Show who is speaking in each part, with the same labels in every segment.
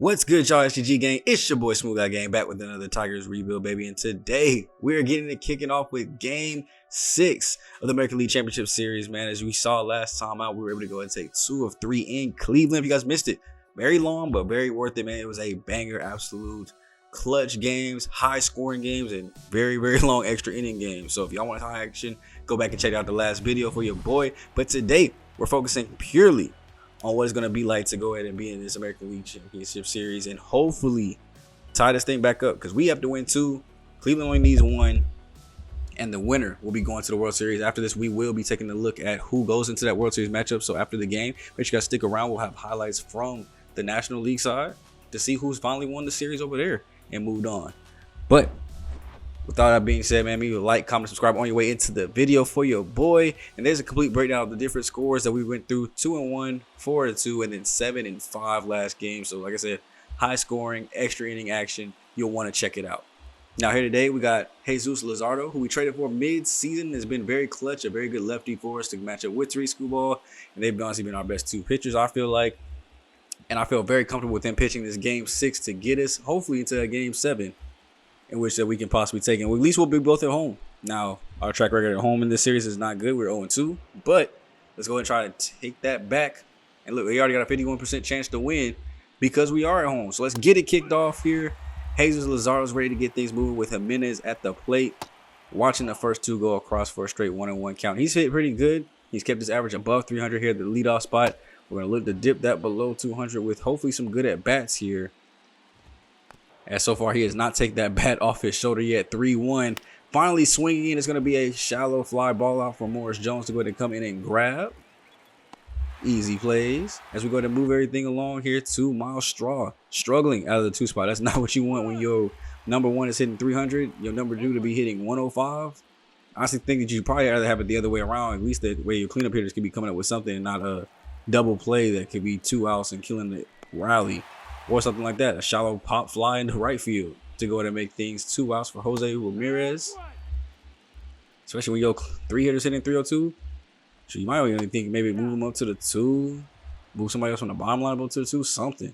Speaker 1: What's good, y'all? SGG gang. It's your boy SmooveGotGame back with another Tigers rebuild, baby. And today we're getting it kicking off with Game 6 of the American League Championship Series, man. As we saw last time out, we were able to go and take 2 of 3 in Cleveland. If you guys missed it, very long but very worth it, man. It was a banger, absolute clutch games, high scoring games, and very long extra inning games. So if y'all want high action, go back and check out the last video for your boy. But today we're focusing purely on what it's going to be like to go ahead and be in this American League Championship Series and hopefully tie this thing back up, because we have to win 2. Cleveland only needs 1, and the winner will be going to the World Series. After this, we will be taking a look at who goes into that World Series matchup. So after the game, make sure you guys stick around. We'll have highlights from the National League side to see who's finally won the series over there and moved on. But with all that being said, man, leave a like, comment, subscribe on your way into the video for your boy. And there's a complete breakdown of the different scores that we went through: 2-1, 4-2, and then 7-5 last game. So like I said, high scoring, extra inning action. You'll want to check it out. Now here today, we got Jesus Luzardo, who we traded for mid-season. Has been very clutch, a very good lefty for us to match up with Three Screwball. And they've honestly been our best 2 pitchers, I feel like. And I feel very comfortable with them pitching this Game 6 to get us hopefully into a Game 7. In which that we can possibly take, and at least we'll be both at home. Now, our track record at home in this series is not good. We're 0-2, but let's go ahead and try to take that back. And look, we already got a 51% chance to win because we are at home. So let's get it kicked off here. Jesus Luzardo's ready to get things moving with Jimenez at the plate. Watching the first 2 go across for a straight 1-1 count. He's hit pretty good. He's kept his average above 300 here at the leadoff spot. We're going to look to dip that below 200 with hopefully some good at-bats here. As so far, he has not taken that bat off his shoulder yet. 3-1. Finally swinging in. It's going to be a shallow fly ball out for Morris Jones to go ahead and come in and grab. Easy plays. As we go ahead and move everything along here to Miles Straw. Struggling out of the 2 spot. That's not what you want when your number 1 is hitting 300. Your number 2 to be hitting 105. I honestly think that you probably rather have it the other way around. At least that way your cleanup hitters can be coming up with something and not a double play that could be 2 outs and killing the rally. Or something like that, a shallow pop fly into right field to go ahead and make things 2 outs for Jose Ramirez. Especially when your 3 hitters hitting 302. So you might even think maybe move them up to the 2, move somebody else from the bottom line up to the 2, something.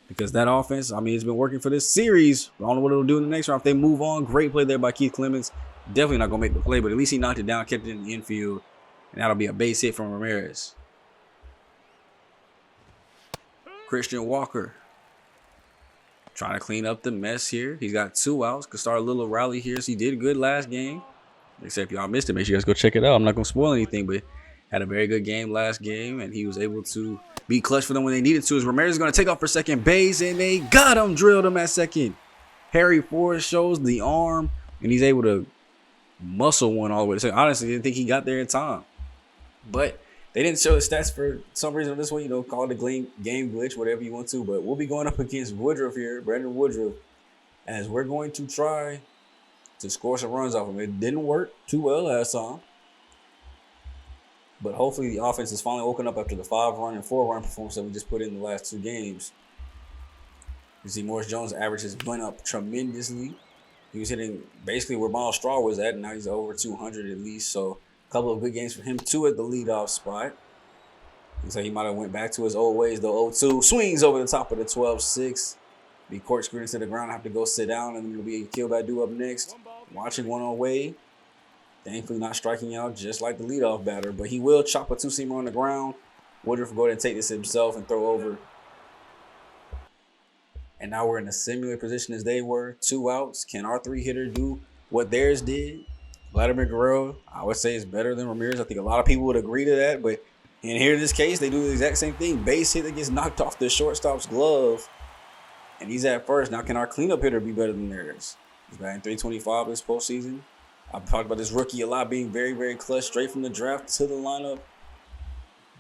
Speaker 1: Because that offense, I mean, it's been working for this series. I don't know what it'll do in the next round. If they move on, great play there by Keith Clemens. Definitely not going to make the play, but at least he knocked it down, kept it in the infield. And that'll be a base hit from Ramirez. Christian Walker trying to clean up the mess here. He's got 2 outs. Could start a little rally here. So he did good last game. Except y'all missed it. Make sure you guys go check it out. I'm not going to spoil anything, but had a very good game last game. And he was able to be clutch for them when they needed to. As Ramirez is going to take off for second base. And they got him. Drilled him at second. Harry Forrest shows the arm. And he's able to muscle one all the way to second. Honestly, didn't think he got there in time. But they didn't show the stats for some reason on this one, you know, call it a game glitch, whatever you want to. But we'll be going up against Woodruff here, Brandon Woodruff, as we're going to try to score some runs off him. It didn't work too well last time. But hopefully the offense is finally woken up after the 5-run and 4-run performance that we just put in the last 2 games. You see Morris Jones' average has went up tremendously. He was hitting basically where Miles Straw was at, and now he's over 200 at least. So couple of good games for him too at the leadoff spot. Looks like he might have went back to his old ways though. 0-2 swings over the top of the 12-6. Be corkscrewed into the ground. Have to go sit down, and then it'll be a kill by do up next. Watching one on way. Thankfully not striking out just like the leadoff batter, but he will chop a 2-seamer on the ground. Woodruff will go ahead and take this himself and throw over. And now we're in a similar position as they were. 2 outs. Can our 3-hitter do what theirs did? Vladimir Guerrero, I would say, is better than Ramirez. I think a lot of people would agree to that. But in here, in this case, they do the exact same thing. Base hit that gets knocked off the shortstop's glove. And he's at first. Now, can our cleanup hitter be better than theirs? He's batting .325 this postseason. I've talked about this rookie a lot, being very clutch, straight from the draft to the lineup.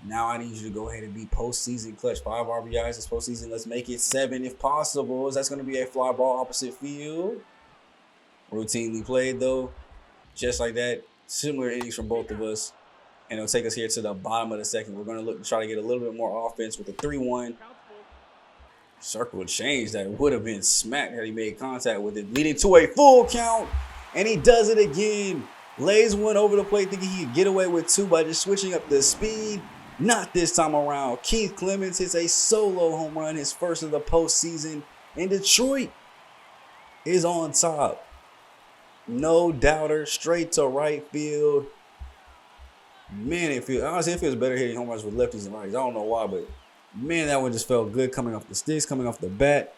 Speaker 1: Now I need you to go ahead and be postseason clutch. 5 RBIs this postseason. Let's make it 7 if possible. That's going to be a fly ball opposite field. Routinely played, though. Just like that, similar innings from both of us. And it'll take us here to the bottom of the second. We're going to look to try to get a little bit more offense with a 3-1. Circle change that would have been smacked had he made contact with it, leading to a full count. And he does it again. Lays one over the plate, thinking he could get away with 2 by just switching up the speed. Not this time around. Keith Clemens hits a solo home run, his first of the postseason, and Detroit is on top. No doubter, straight to right field. Man, honestly, it feels better hitting home runs with lefties than righties. I don't know why, but man, that one just felt good coming off the sticks, coming off the bat.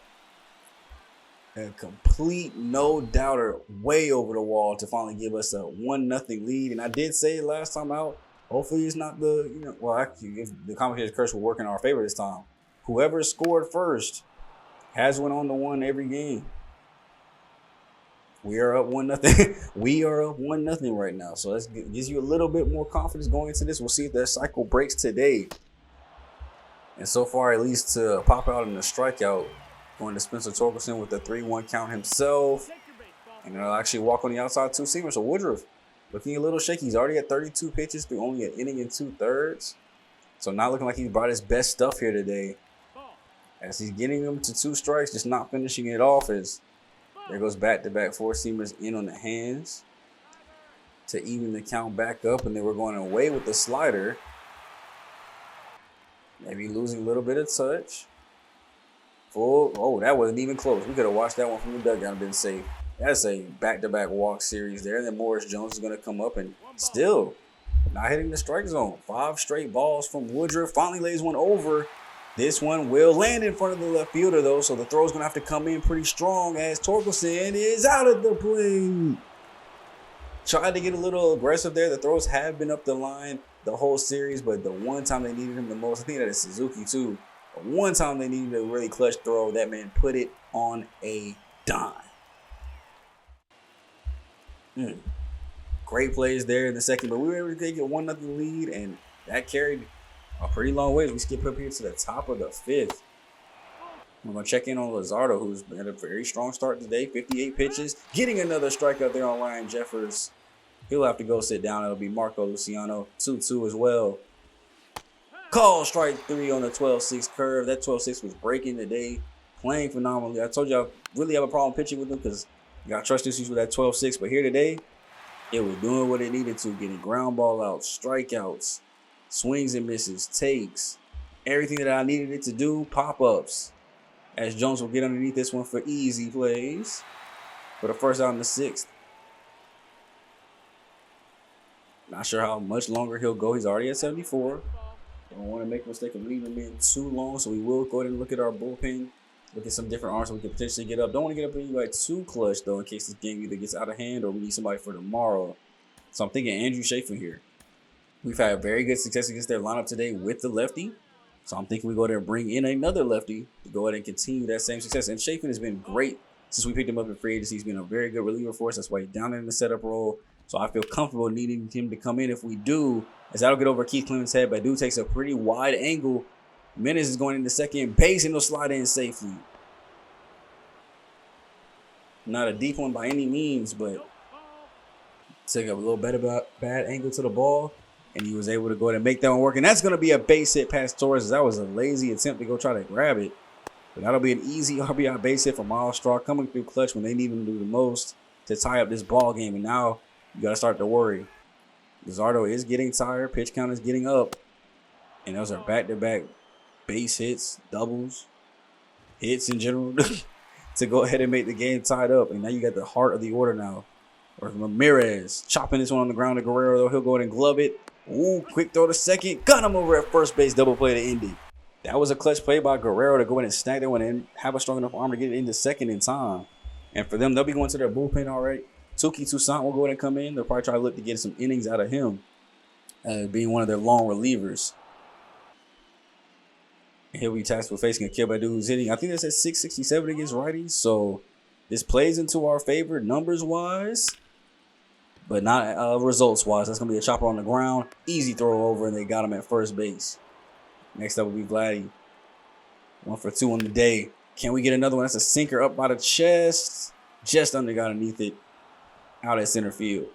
Speaker 1: A complete no doubter way over the wall to finally give us a 1-0 lead. And I did say last time out, hopefully it's not actually, if the commentator's curse will work in our favor this time. Whoever scored first has went on to win every game. We are up 1-0. We are up 1-0 right now. So that gives you a little bit more confidence going into this. We'll see if that cycle breaks today. And so far, at least to pop out in the strikeout, going to Spencer Torkelson with the 3-1 count himself. And he'll actually walk on the outside two-seamer. So Woodruff looking a little shaky. He's already at 32 pitches through only an inning and 2/3. So not looking like he's brought his best stuff here today. As he's getting them to 2 strikes, just not finishing it off as there goes back-to-back four-seamers in on the hands to even the count back up. And then we're going away with the slider. Maybe losing a little bit of touch. Oh, that wasn't even close. We could have watched that one from the dugout and been safe. That's a back-to-back walk series there. And then Morris Jones is going to come up and still not hitting the strike zone. 5 straight balls from Woodruff. Finally lays one over. This one will land in front of the left fielder, though, so the throw's going to have to come in pretty strong as Torkelson is out of the plate. Tried to get a little aggressive there. The throws have been up the line the whole series, but the one time they needed him the most, I think that is Suzuki, too. But one time they needed a really clutch throw, that man put it on a dime. Great plays there in the second, but we were able to take a 1-0 lead, and that carried a pretty long way. We skip up here to the top of the 5th. We're going to check in on Luzardo, who's had a very strong start today. 58 pitches. Getting another strikeout there on Ryan Jeffers. He'll have to go sit down. It'll be Marco Luciano. 2-2 as well. Call strike 3 on the 12-6 curve. That 12-6 was breaking today. Playing phenomenally. I told you I really have a problem pitching with him because you got trust issues with that 12-6. But here today, it was doing what it needed to. Getting ground ball outs, strikeouts, swings and misses, takes, everything that I needed it to do, pop-ups. As Jones will get underneath this one for easy plays for the first out in the 6th. Not sure how much longer he'll go. He's already at 74. Don't want to make a mistake of leaving him in too long, so we will go ahead and look at our bullpen. Look at some different arms so we can potentially get up. Don't want to get up anybody too clutch, though, in case this game either gets out of hand or we need somebody for tomorrow. So I'm thinking Andrew Schaefer here. We've had very good success against their lineup today with the lefty. So I'm thinking we go there and bring in another lefty to go ahead and continue that same success. And Schaefer has been great since we picked him up in free agency. He's been a very good reliever for us. That's why he's down in the setup role. So I feel comfortable needing him to come in if we do, as that'll get over Keith Clemens' head. But dude takes a pretty wide angle. Menace is going into second base and he'll slide in safely. Not a deep one by any means, but took a little bad angle to the ball. And he was able to go ahead and make that one work. And that's going to be a base hit past Torres. That was a lazy attempt to go try to grab it. But that'll be an easy RBI base hit for Miles Straw coming through clutch when they need him to do the most to tie up this ball game. And now you got to start to worry. Luzardo is getting tired. Pitch count is getting up. And those are back-to-back base hits, doubles, hits in general to go ahead and make the game tied up. And now you got the heart of the order now. Or Ramirez chopping this one on the ground to Guerrero, though. He'll go ahead and glove it. Ooh, quick throw to second. Got him over at first base. Double play to end it. That was a clutch play by Guerrero to go ahead and snag that one and have a strong enough arm to get it into second in time. And for them, they'll be going to their bullpen already. Tuki Toussaint will go ahead and come in. They'll probably try to look to get some innings out of him, being one of their long relievers. And he'll be tasked with facing a kid by dude who's hitting, I think that's at 667 against righties. So this plays into our favor numbers-wise, but not results-wise. That's going to be a chopper on the ground. Easy throw over, and they got him at first base. Next up will be Vladdy. 1 for 2 on the day. Can we get another one? That's a sinker up by the chest. Just underneath it. Out at center field.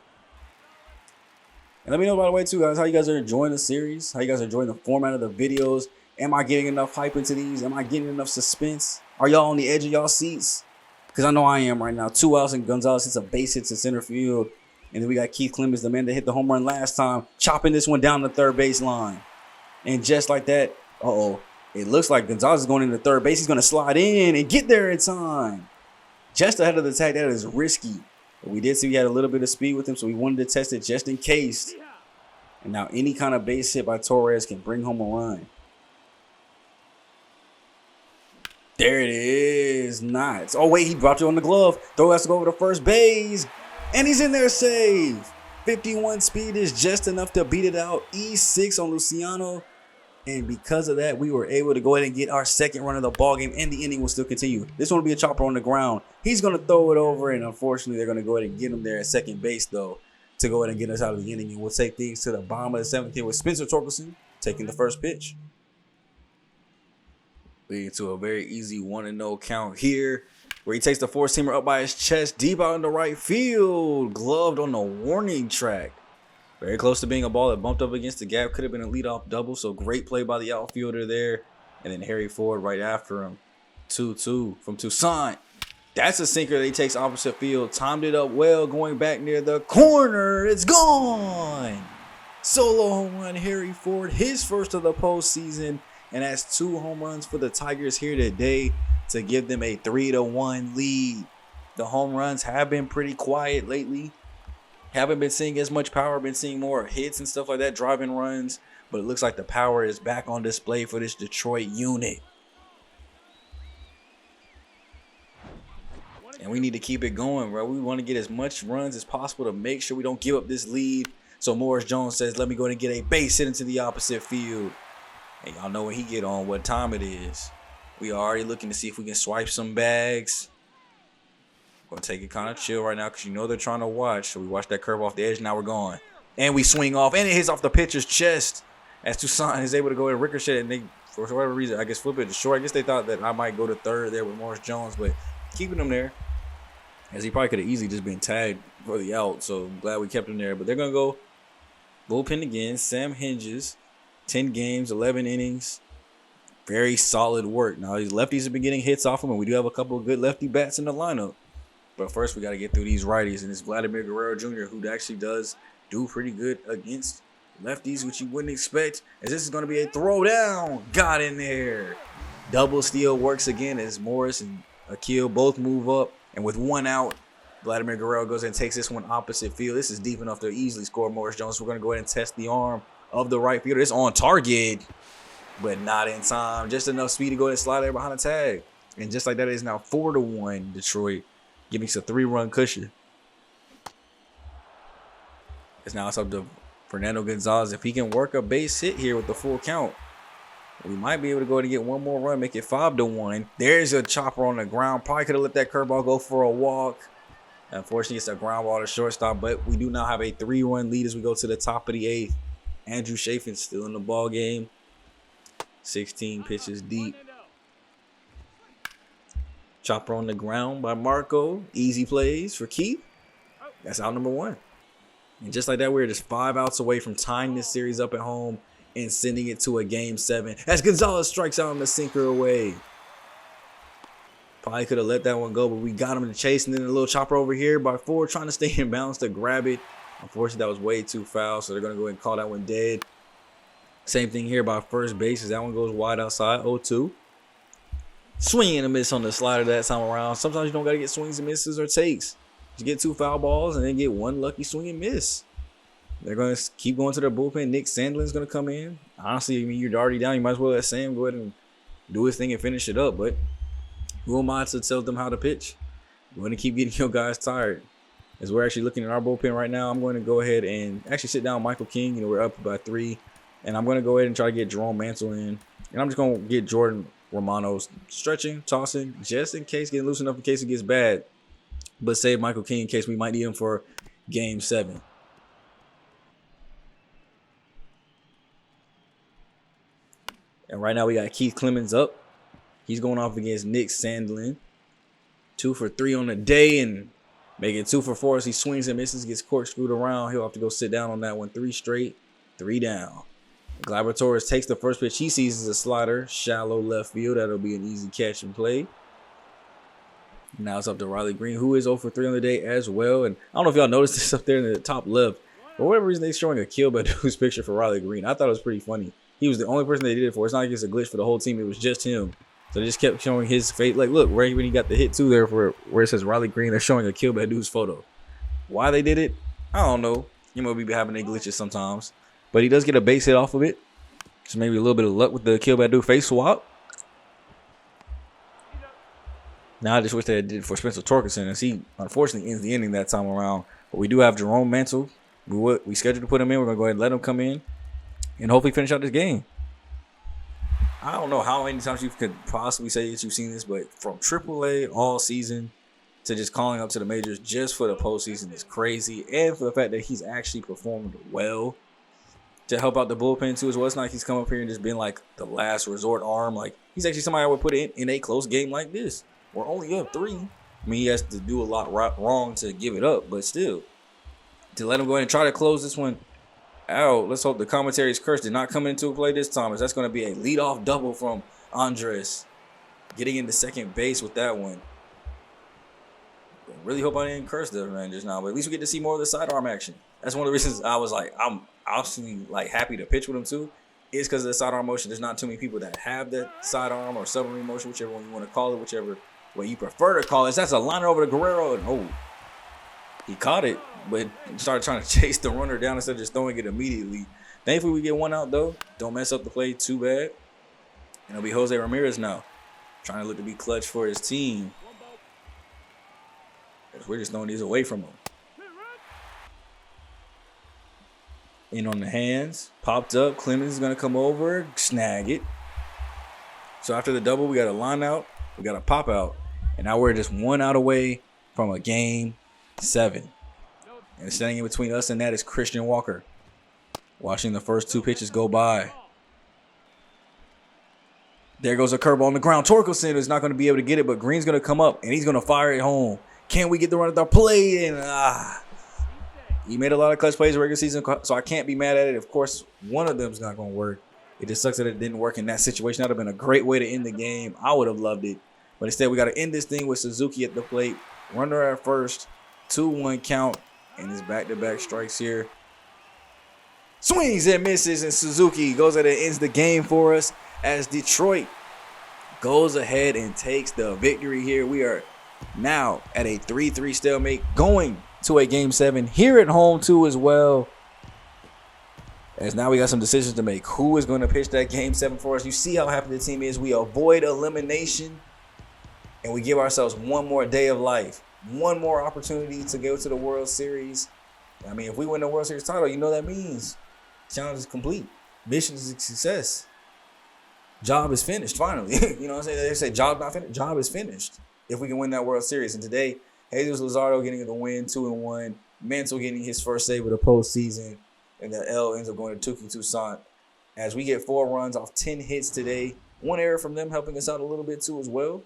Speaker 1: And let me know, by the way, too, guys, how you guys are enjoying the series. How you guys are enjoying the format of the videos. Am I getting enough hype into these? Am I getting enough suspense? Are y'all on the edge of y'all seats? Because I know I am right now. 2 outs and Gonzalez hits a base hit to center field. And then we got Keith Clemens, the man that hit the home run last time, chopping this one down the third base line. And just like that, it looks like Gonzalez is going into third base. He's going to slide in and get there in time. Just ahead of the tag. That is risky. But we did see he had a little bit of speed with him, so we wanted to test it just in case. And now any kind of base hit by Torres can bring home a run. There it is. Nice. Oh, wait, he dropped it on the glove. Throw has to go over to first base. And he's in there safe. 51 speed is just enough to beat it out. E6 on Luciano. And because of that, we were able to go ahead and get our second run of the ball game, and the inning will still continue. This one will be a chopper on the ground. He's going to throw it over, and unfortunately, they're going to go ahead and get him there at second base, though, to go ahead and get us out of the inning. And we'll take things to the bottom of the seventh here with Spencer Torkelson taking the first pitch. Leading to a very easy 1-0 count here, where he takes the four-seamer up by his chest, deep out in the right field, gloved on the warning track. Very close to being a ball that bumped up against the gap. Could have been a leadoff double, so great play by the outfielder there. And then Harry Ford right after him. 2-2 from Toussaint. That's a sinker that he takes opposite field. Timed it up well, going back near the corner. It's gone. Solo home run, Harry Ford. His first of the postseason. And that's 2 home runs for the Tigers here today to give them a 3-1 lead. The home runs have been pretty quiet lately. Haven't been seeing as much power, been seeing more hits and stuff like that, driving runs. But it looks like the power is back on display for this Detroit unit. And we need to keep it going, bro. We want to get as much runs as possible to make sure we don't give up this lead. So Morris Jones says, let me go ahead and get a base hit into the opposite field. And y'all know when he get on what time it is. We are already looking to see if we can swipe some bags. Gonna take it kind of chill right now because you know they're trying to watch. So we watch that curve off the edge. Now we're going. And we swing off. And it hits off the pitcher's chest. As Toussaint is able to go and ricochet. And they, for whatever reason, I guess flip it to short. I guess they thought that I might go to third there with Morris Jones. But keeping him there. As he probably could have easily just been tagged for the out. So I'm glad we kept him there. But they're going to go bullpen again. Sam Hinges. 10 games, 11 innings. Very solid work. Now, these lefties have been getting hits off him. And we do have a couple of good lefty bats in the lineup. But first, we got to get through these righties. And it's Vladimir Guerrero Jr., who actually does do pretty good against lefties, which you wouldn't expect. As this is going to be a throwdown. Got in there. Double steal works again as Morris and Akil both move up. And with 1 out, Vladimir Guerrero goes and takes this one opposite field. This is deep enough to easily score Morris Jones. We're going to go ahead and test the arm of the right fielder. It's on target, but not in time. Just enough speed to go ahead and slide there behind the tag. And just like that, it is now 4-1 Detroit, giving us a 3-run cushion. It's up to Fernando Gonzalez. If he can work a base hit here with the full count, we might be able to go ahead and get one more run, make it 5-1. There's a chopper on the ground. Probably could have let that curveball go for a walk. Unfortunately, it's a ground ball to shortstop, but we do now have a 3-run lead as we go to the top of the 8th. Andrew Chafin's still in the ball game. 16 pitches deep. Chopper on the ground by Marco. Easy plays for Keith. That's out number 1. And just like that, we're just 5 outs away from tying this series up at home and sending it to a game 7. As Gonzalez strikes out on the sinker away. Probably could have let that one go, but we got him to chase. And then a little chopper over here by Ford trying to stay in bounds to grab it. Unfortunately, that was way too foul, so they're going to go ahead and call that one dead. Same thing here by first base as that one goes wide outside, 0-2. Swing and a miss on the slider that time around. Sometimes you don't got to get swings and misses or takes. You get 2 foul balls and then get 1 lucky swing and miss. They're going to keep going to their bullpen. Nick Sandlin's going to come in. Honestly, I mean, you're already down. You might as well let Sam go ahead and do his thing and finish it up. But who am I to tell them how to pitch? You're going to keep getting your guys tired. As we're actually looking at our bullpen right now, I'm going to go ahead and actually sit down Michael King. You know, we're up by 3. And I'm going to go ahead and try to get Jerome Mansell in. And I'm just going to get Jordan Romano's stretching, tossing, just in case, getting loose enough in case it gets bad. But save Michael King in case we might need him for game 7. And right now we got Keith Clemens up. He's going off against Nick Sandlin. 2 for 3 on the day and making 2 for 4 as he swings and misses, gets corkscrewed around. He'll have to go sit down on that one. 3 straight, 3 down. Gleyber Torres takes the first pitch he sees as a slider, shallow left field. That'll be an easy catch and play. Now it's up to Riley Green, who is 0 for 3 on the day as well. And I don't know if y'all noticed this up there in the top left. For whatever reason, they're showing a Akil Baddoo's picture for Riley Green. I thought it was pretty funny. he was the only person they did it for. It's not like it's a glitch for the whole team. It was just him. So they just kept showing his face. Like, look, right when he got the hit too there for where it says Riley Green, they're showing a Kill Badu's photo. Why they did it, I don't know. MLB be having their glitches sometimes. But he does get a base hit off of it. So maybe a little bit of luck with the Kill Badu face swap. Now I just wish they did it for Spencer Torkelson, as he unfortunately ends the inning that time around. But we do have Jerome Mantle. We scheduled to put him in. We're going to go ahead and let him come in and hopefully finish out this game. I don't know how many times you could possibly say that you've seen this, but from AAA all season to just calling up to the majors just for the postseason is crazy. And for the fact that he's actually performed well to help out the bullpen too as well. It's not like he's come up here and just been like the last resort arm. Like, he's actually somebody I would put in a close game like this. We're only up 3. I mean, he has to do a lot wrong to give it up, but still, to let him go ahead and try to close this one out. Let's hope the commentary's curse did not come into play this time, as that's going to be a leadoff double from Andres, getting into second base with that one. Really hope I didn't curse the man just now, but at least we get to see more of the sidearm action. That's one of the reasons I was like, I'm obviously like happy to pitch with him too, is because of the sidearm motion. There's not too many people that have that sidearm or submarine motion, whichever one you want to call it, whichever way you prefer to call it. That's a liner over to Guerrero, and oh, he caught it, but started trying to chase the runner down instead of just throwing it immediately. Thankfully, we get one out, though. Don't mess up the play too bad. And it'll be Jose Ramirez now, trying to look to be clutch for his team. We're just throwing these away from him. In on the hands. Popped up. Clemens is going to come over, snag it. So after the double, we got a line out. We got a pop out. And now we're just 1 out away from a game 7. And standing in between us and that is Christian Walker. Watching the first 2 pitches go by. There goes a curveball on the ground. Torkelson is not going to be able to get it, but Green's going to come up, and he's going to fire it home. Can we get the run at the plate? And he made a lot of clutch plays in regular season, so I can't be mad at it. Of course, one of them's not going to work. It just sucks that it didn't work in that situation. That would have been a great way to end the game. I would have loved it. But instead, we got to end this thing with Suzuki at the plate. Runner at first. 2-1 count. And his back-to-back strikes here. Swings and misses, and Suzuki goes ahead and ends the game for us as Detroit goes ahead and takes the victory here. We are now at a 3-3 stalemate, going to a game 7 here at home too as well. As now we got some decisions to make. Who is going to pitch that game 7 for us? You see how happy the team is. We avoid elimination, and we give ourselves one more day of life. One more opportunity to go to the World Series. I mean, if we win the World Series title, you know that means challenge is complete. Mission is a success. Job is finished, finally. You know what I'm saying? They say job not finished. Job is finished if we can win that World Series. And today, Jesus Luzardo getting the win, 2-1. Mantle getting his first save of the postseason. And the L ends up going to Tuki Toussaint. As we get 4 runs off 10 hits today. 1 error from them helping us out a little bit too as well.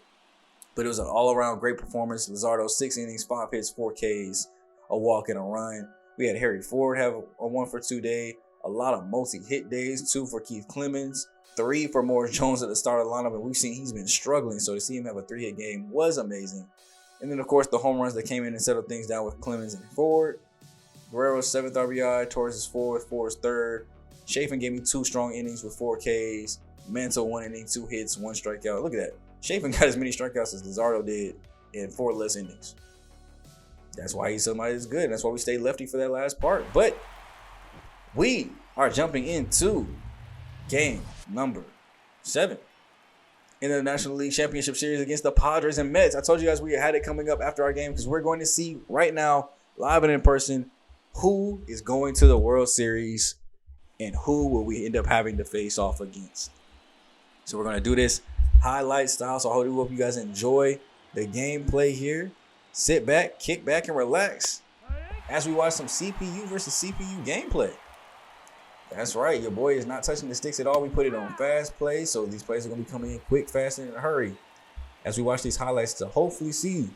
Speaker 1: But it was an all-around great performance. Luzardo, 6 innings, 5 hits, 4 Ks, a walk and a run. We had Harry Ford have a 1-for-2 day. A lot of multi-hit days, 2 for Keith Clemens, 3 for Morris Jones at the start of the lineup. And we've seen he's been struggling. So to see him have a 3-hit game was amazing. And then, of course, the home runs that came in and settled things down with Clemens and Ford. Guerrero's 7th RBI, Torres' 4th, Ford's 3rd. Chafin gave me 2 strong innings with 4 Ks. Mantle 1 inning, 2 hits, 1 strikeout. Look at that. Chafin got as many strikeouts as Luzardo did in 4 less innings. That's why he's somebody that's good. That's why we stayed lefty for that last part. But we are jumping into game number 7 in the National League Championship Series against the Padres and Mets. I told you guys we had it coming up after our game because we're going to see right now, live and in person, who is going to the World Series and who will we end up having to face off against. So we're going to do this highlight style. So I hope you guys enjoy the gameplay here. Sit back, kick back, and relax as we watch some CPU versus CPU gameplay. That's right. Your boy is not touching the sticks at all. We put it on fast play, so these plays are going to be coming in quick, fast, and in a hurry as we watch these highlights to hopefully see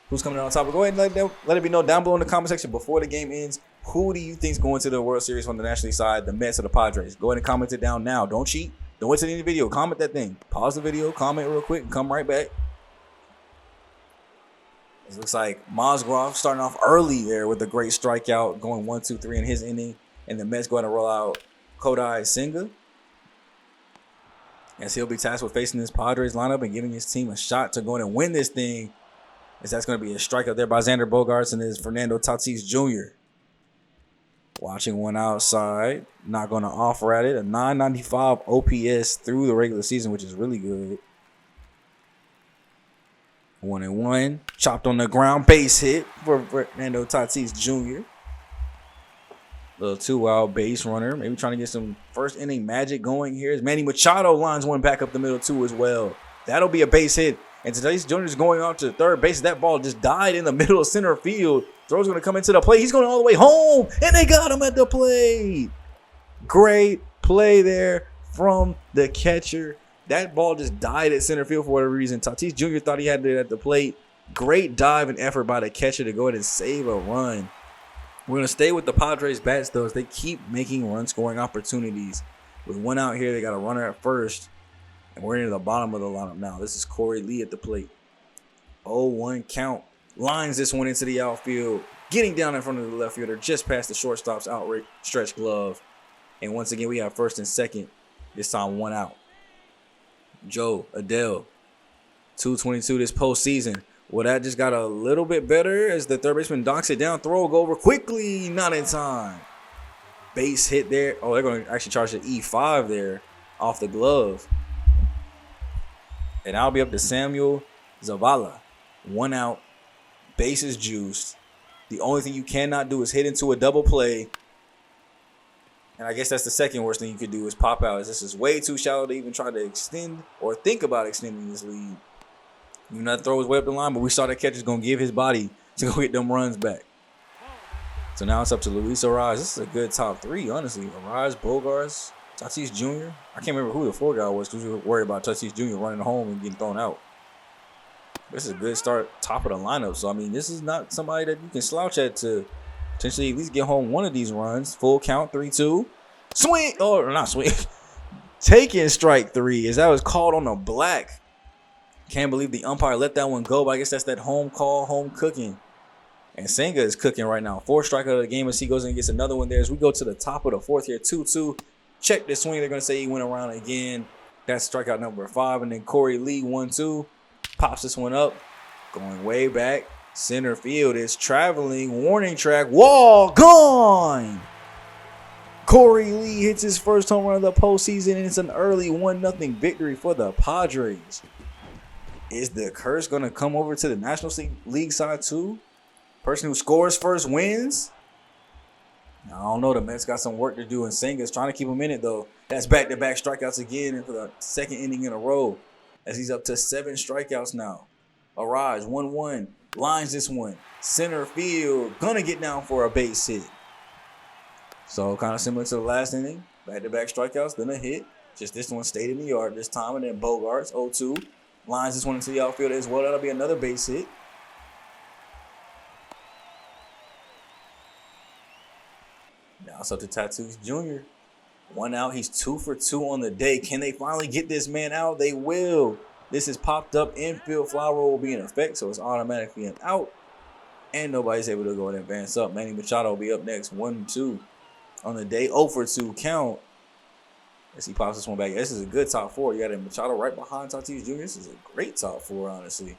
Speaker 1: who's coming out on top. But go ahead and let it be known down below in the comment section before the game ends. Who do you think is going to the World Series from the National League side, the Mets or the Padres? Go ahead and comment it down now. Don't cheat. Don't wait to the end of the video. Comment that thing. Pause the video, comment real quick, and come right back. It looks like Mosgrove starting off early there with a great strikeout, going 1, 2, 3 in his inning. And the Mets going to roll out Kodai Senga. as he'll be tasked with facing this Padres lineup and giving his team a shot to go in and win this thing. As that's going to be a strikeout there by Xander Bogaerts and his Fernando Tatis Jr. Watching one outside. Not going to offer at it. A 995 OPS through the regular season, which is really good. 1-1. Chopped on the ground. Base hit for Fernando Tatis Jr. Little 2-out base runner. Maybe trying to get some first inning magic going here. As Manny Machado lines one back up the middle too as well. That'll be a base hit. And Tatis Jr. is going out to third base. That ball just died in the middle of center field. Throw's going to come into the plate. He's going all the way home. And they got him at the plate. Great play there from the catcher. That ball just died at center field for whatever reason. Tatis Jr. thought he had it at the plate. Great dive and effort by the catcher to go ahead and save a run. We're going to stay with the Padres bats, though, as they keep making run-scoring opportunities. With one out here, they got a runner at first. And we're into the bottom of the lineup now. This is Corey Lee at the plate. 0-1 count. Lines this one into the outfield. Getting down in front of the left fielder. Just past the shortstop's outstretched glove. And once again, we have first and second. This time, one out. Joe Adele. 222 this postseason. Well, that just got a little bit better as the third baseman knocks it down. Throw will go over quickly. Not in time. Base hit there. Oh, they're going to actually charge the E5 there off the glove. And I'll be up to Samuel Zavala. One out. Bases juiced. The only thing you cannot do is hit into a double play. And I guess that's the second worst thing you could do is pop out. This is way too shallow to even try to extend or think about extending this lead. You know, throw his way up the line, but we saw that catcher's going to give his body to go get them runs back. So now it's up to Luis Arraez. This is a good top three, honestly. Arraez, Bogaerts, Tatis Jr. I can't remember who the fourth guy was because we were worried about Tatis Jr. running home and getting thrown out. This is a good start, top of the lineup. So, I mean, this is not somebody that you can slouch at to potentially at least get home one of these runs. Full count, 3-2. Swing! Oh, not swing. Taking strike three as that was called on the black. Can't believe the umpire let that one go, but I guess that's that home call, home cooking. And Senga is cooking right now. 4th strikeout of the game as he goes and gets another one there. As we go to the top of the fourth here, 2-2. Check the swing. They're going to say he went around again. That's strikeout number 5. And then Corey Lee, 1-2. Pops this one up. Going way back. Center field is traveling. Warning track. Wall gone. Corey Lee hits his first home run of the postseason, and it's an early 1-0 victory for the Padres. Is the curse going to come over to the National League side too? Person who scores first wins? I don't know. The Mets got some work to do, and Senga's trying to keep him in it, though. That's back-to-back strikeouts again for the second inning in a row as he's up to 7 strikeouts now. Arraez, 1-1. Lines this one. Center field. Going to get down for a base hit. So kind of similar to the last inning. Back-to-back strikeouts, then a hit. Just this one stayed in the yard this time, and then Bogaerts, 0-2. Lines this one into the outfield as well. That'll be another base hit. Now it's up to Tatis Jr. 1 out. He's 2 for 2 on the day. Can they finally get this man out? They will. This is popped up. Infield fly roll will be in effect, so it's automatically an out. And nobody's able to go and advance up. Manny Machado will be up next. 1-2 on the day. 0 for 2 count. As he pops this one back. This is a good top 4. You got Machado right behind Tatis Jr. This is a great top 4, honestly.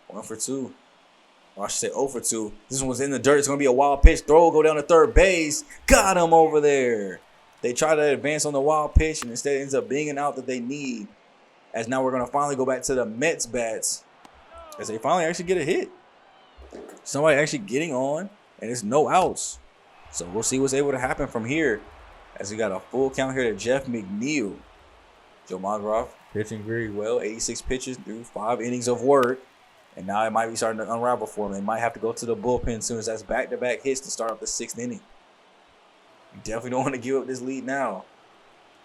Speaker 1: 1 for 2. Or I should say 0 for 2. This one was in the dirt. It's going to be a wild pitch. Throw, go down to third base. Got him over there. They try to advance on the wild pitch, and instead it ends up being an out that they need. As now we're going to finally go back to the Mets bats. As they finally actually get a hit. Somebody actually getting on, and it's no outs. So we'll see what's able to happen from here. As we got a full count here to Jeff McNeil. Joe Magroff pitching very well. 86 pitches through 5 innings of work. And now it might be starting to unravel for them. They might have to go to the bullpen soon as that's back-to-back hits to start off the 6th inning. You definitely don't want to give up this lead now.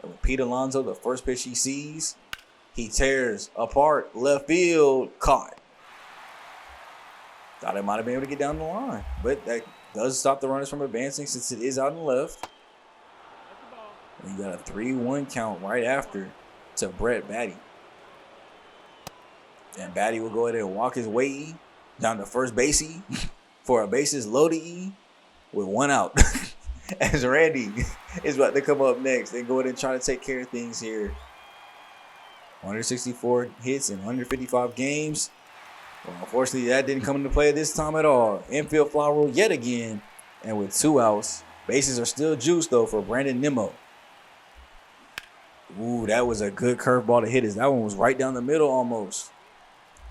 Speaker 1: And with Pete Alonso, the first pitch he sees, he tears apart left field. Caught. Thought it might have been able to get down the line. But that does stop the runners from advancing since it is out on the left. And you got a 3-1 count right after to Brett Batty. And Batty will go ahead and walk his way down to first basey for a bases loaded with 1 out. As Randy is about to come up next and go ahead and try to take care of things here 164 hits in 155 games. Well, unfortunately, that didn't come into play this time at all. Infield fly rule yet again. And with 2 outs, bases are still juiced, though, for Brandon Nimmo. Ooh, that was a good curveball to hit. That one was right down the middle almost.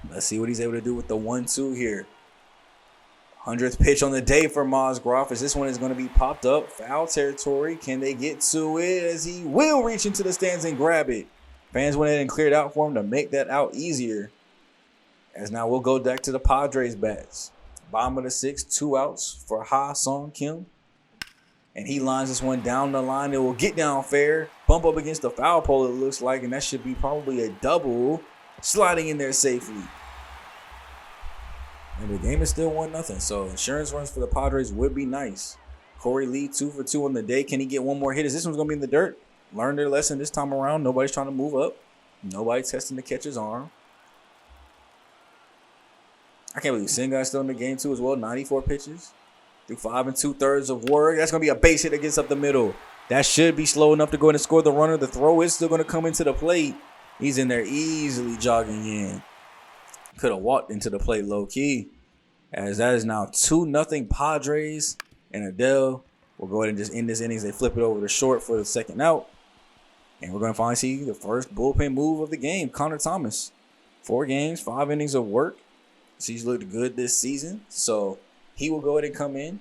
Speaker 1: Let's see what he's able to do with the 1-2 here. 100th pitch on the day for McGrath, as this one is going to be popped up. Foul territory. Can they get to it? As he will reach into the stands and grab it. Fans went ahead and cleared out for him to make that out easier. As now we'll go back to the Padres bats. Bottom of the 6th, 2 outs for Ha-Sung Kim. And he lines this one down the line. It will get down fair. Bump up against the foul pole, it looks like. And that should be probably a double. Sliding in there safely. And the game is still 1-0. So insurance runs for the Padres would be nice. Corey Lee, 2 for 2 on the day. Can he get one more hit? Is this one's going to be in the dirt? Learned their lesson this time around. Nobody's trying to move up. Nobody testing the catcher's arm. I can't believe Sengai's still in the game too as well. 94 pitches. Through 5 2/3 of work. That's going to be a base hit that gets up the middle. That should be slow enough to go in and score the runner. The throw is still going to come into the plate. He's in there easily jogging in. Could have walked into the plate low key. As that is now 2-0 Padres. And Adele will go ahead and just end this innings. They flip it over to short for the second out. And we're going to finally see the first bullpen move of the game. Connor Thomas. 4 games, 5 innings of work. He's looked good this season. So he will go ahead and come in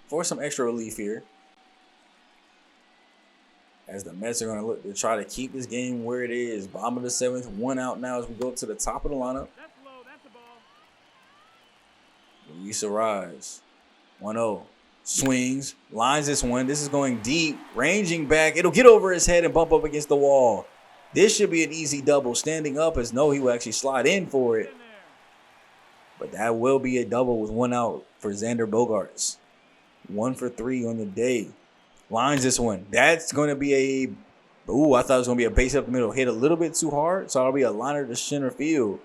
Speaker 1: for some extra relief here. As the Mets are going to look to try to keep this game where it is. Bottom of the 7th, 1 out now as we go to the top of the lineup.
Speaker 2: That's low, that's a ball.
Speaker 1: Luis Arraez. 1-0. Swings. Lines this one. This is going deep. Ranging back. It'll get over his head and bump up against the wall. This should be an easy double. Standing up as no, he will actually slide in for it. But that will be a double with 1 out for Xander Bogaerts. 1 for 3 on the day. Lines this one. That's going to be a... Ooh, I thought it was going to be a base up the middle. Hit a little bit too hard, so it'll be a liner to center field.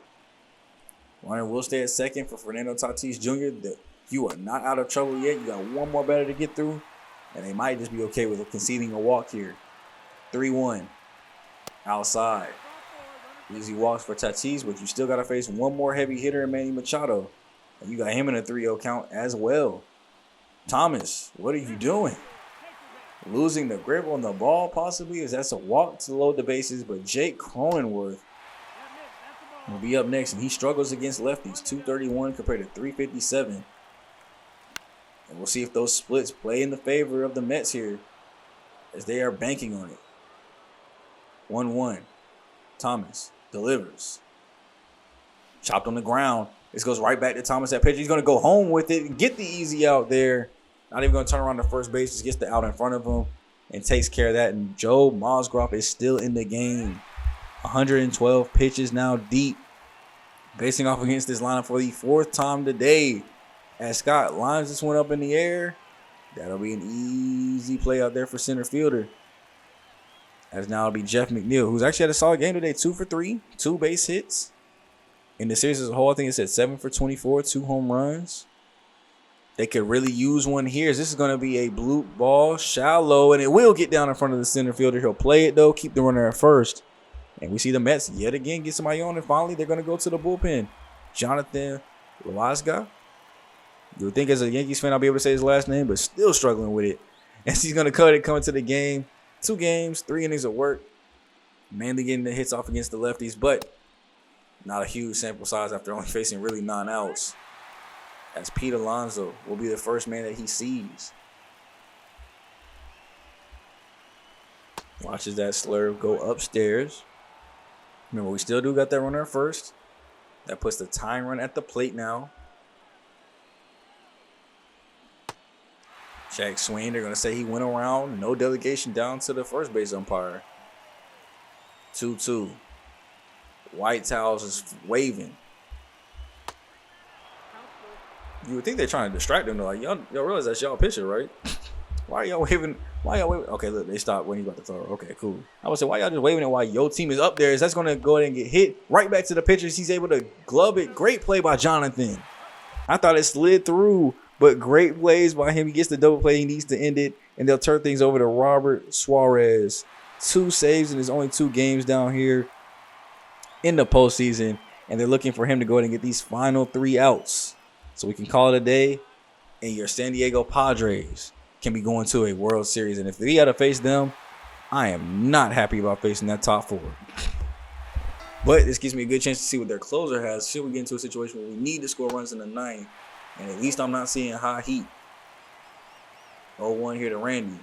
Speaker 1: Runner will stay at second for Fernando Tatis Jr. You are not out of trouble yet. You got 1 more batter to get through. And they might just be okay with conceding a walk here. 3-1. Outside. Easy walks for Tatis, but you still got to face 1 more heavy hitter in Manny Machado. And you got him in a 3-0 count as well. Thomas, what are you doing? Losing the grip on the ball possibly, as that's a walk to load the bases, but Jake Cronenworth will be up next, and he struggles against lefties. 231 compared to 357. And we'll see if those splits play in the favor of the Mets here, as they are banking on it. 1-1. Thomas delivers. Chopped on the ground. This goes right back to Thomas at pitch. He's going to go home with it and get the easy out there. Not even going to turn around to first base. Just gets the out in front of him and takes care of that. And Joe Musgrove is still in the game. 112 pitches now deep. Facing off against this lineup for the 4th time today. As Scott lines this one up in the air. That'll be an easy play out there for center fielder. As now it'll be Jeff McNeil, who's actually had a solid game today. 2 for 3, 2 base hits. In the series as a whole, I think it said 7 for 24, 2 home runs. They could really use one here. This is going to be a bloop ball, shallow, and it will get down in front of the center fielder. He'll play it, though, keep the runner at first. And we see the Mets yet again get somebody on, and finally they're going to go to the bullpen. Jonathan Loaisiga. You would think as a Yankees fan I'll be able to say his last name, but still struggling with it. And he's going to cut it coming to the game. 2 games, 3 innings of work. Mainly getting the hits off against the lefties, but not a huge sample size after only facing really 9 outs. As Pete Alonso will be the first man that he sees. Watches that slurve go upstairs. Remember, we still do got that runner at first. That puts the tying run at the plate now. Jack Swain, they're going to say he went around. No delegation down to the first base umpire. 2-2. White towels is waving. You would think they're trying to distract him. They're like, y'all realize that's y'all pitcher, right? Why are y'all waving? Why y'all waving? Okay, look, they stopped when he's about to throw. Okay, cool. I would say, why y'all just waving it while your team is up there? Is that's going to go ahead and get hit right back to the pitchers. He's able to glove it. Great play by Jonathan. I thought it slid through, but great plays by him. He gets the double play. He needs to end it, and they'll turn things over to Robert Suarez. 2 saves in his only 2 games down here. in the postseason, and they're looking for him to go ahead and get these final 3 outs so we can call it a day, and your San Diego Padres can be going to a World Series. And if we got to face them, I am not happy about facing that top 4. But this gives me a good chance to see what their closer has. Should we get into a situation where we need to score runs in the 9th, and at least I'm not seeing high heat. 0-1 here to Randy.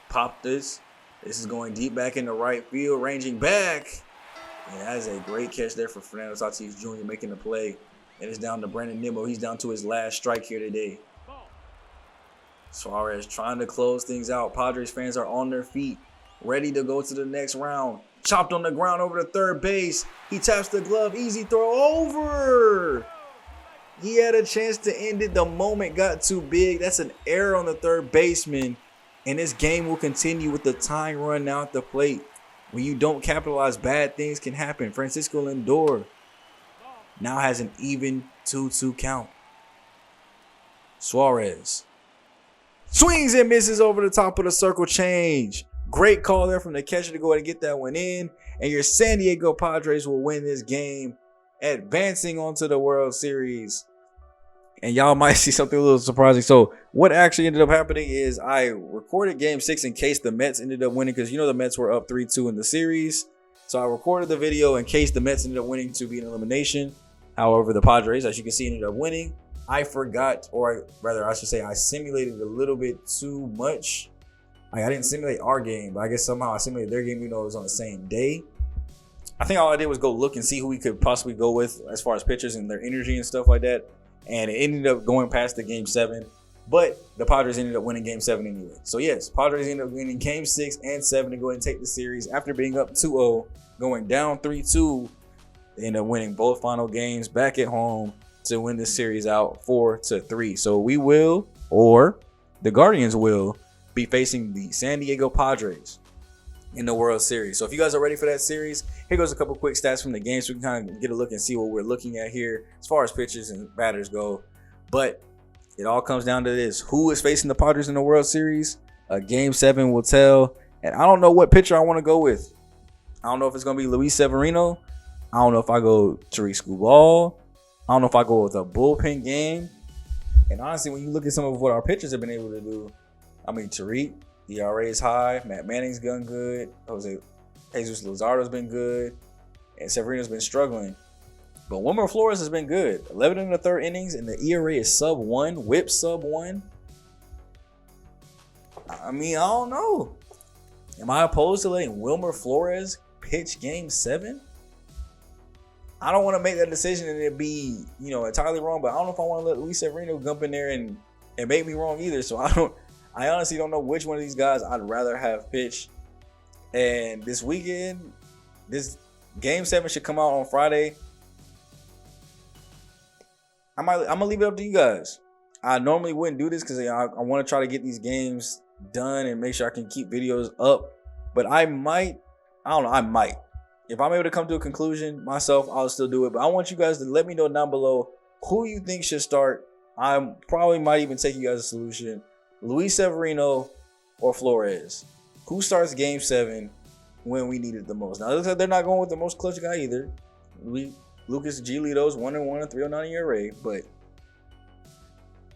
Speaker 1: Pop this. This is going deep back into right field, ranging back. And that is a great catch there for Fernando Tatis Jr. making the play. And it's down to Brandon Nimmo. He's down to his last strike here today. Suarez trying to close things out. Padres fans are on their feet, ready to go to the next round. Chopped on the ground over to third base. He taps the glove. Easy throw over. He had a chance to end it. The moment got too big. That's an error on the third baseman. And this game will continue with the tying run now at the plate. When you don't capitalize, bad things can happen. Francisco Lindor now has an even 2-2 count. Suarez swings and misses over the top of the circle change. Great call there from the catcher to go ahead and get that one in. And your San Diego Padres will win this game, advancing onto the World Series. And y'all might see something a little surprising. So what actually ended up happening is I recorded game 6 in case the Mets ended up winning, because you know the Mets were up 3-2 in the series. So I recorded the video in case the Mets ended up winning to be an elimination. However, the Padres, as you can see, ended up winning. I forgot, or rather I should say I simulated a little bit too much. I didn't simulate our game, but I guess somehow I simulated their game even though it was on the same day. I think all I did was go look and see who we could possibly go with as far as pitchers and their energy and stuff like that. And it ended up going past the game 7. But the Padres ended up winning game 7 anyway. So yes, Padres ended up winning game 6 and 7 to go ahead and take the series. After being up 2-0, going down 3-2, they ended up winning both final games back at home to win the series out 4-3. So we will, or the Guardians will, be facing the San Diego Padres in the World Series. So if you guys are ready for that series, here goes a couple quick stats from the game so we can kind of get a look and see what we're looking at here as far as pitchers and batters go. But it all comes down to this: who is facing the Padres in the World Series? Game 7 will tell. And I don't know what pitcher I want to go with. I don't know if it's going to be Luis Severino. I don't know if I go Tariq Skubal. I don't know if I go with a bullpen game. And honestly, when you look at some of what our pitchers have been able to do, I mean, Tariq, the ERA is high. Matt Manning's done good. Jesus Luzardo's been good. And Severino's been struggling. But Wilmer Flores has been good. 11 in the third innings, and the ERA is sub-1. Whip sub-1. I mean, I don't know. Am I opposed to letting Wilmer Flores pitch game 7? I don't want to make that decision and it be, entirely wrong. But I don't know if I want to let Luis Severino jump in there and make me wrong either. So I honestly don't know which one of these guys I'd rather have pitch. And this weekend, this game 7 should come out on Friday. I'm gonna leave it up to you guys. I normally wouldn't do this because I want to try to get these games done and make sure I can keep videos up. But I might. If I'm able to come to a conclusion myself, I'll still do it. But I want you guys to let me know down below who you think should start. I probably might even take you guys a solution: Luis Severino or Flores. Who starts game 7 when we need it the most? Now, it looks like they're not going with the most clutch guy either. Lucas Giolito's 1-1 and 3.09 ERA, but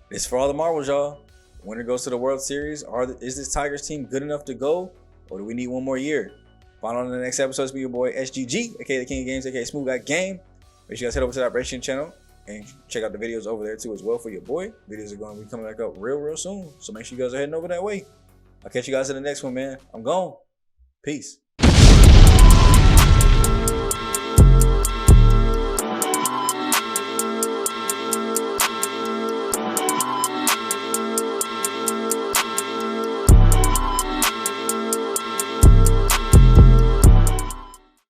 Speaker 1: it's for all the marbles, y'all. Winner goes to the World Series. Is this Tigers team good enough to go, or do we need one more year? Find out in the next episode. It's me, your boy SGG, aka the King of Games, aka SmooveGotGame. Make sure you guys head over to that Ration channel and check out the videos over there too as well for your boy. Videos are going to be coming back up real soon, so make sure you guys are heading over that way. I'll catch you guys in the next one, man. I'm gone. Peace.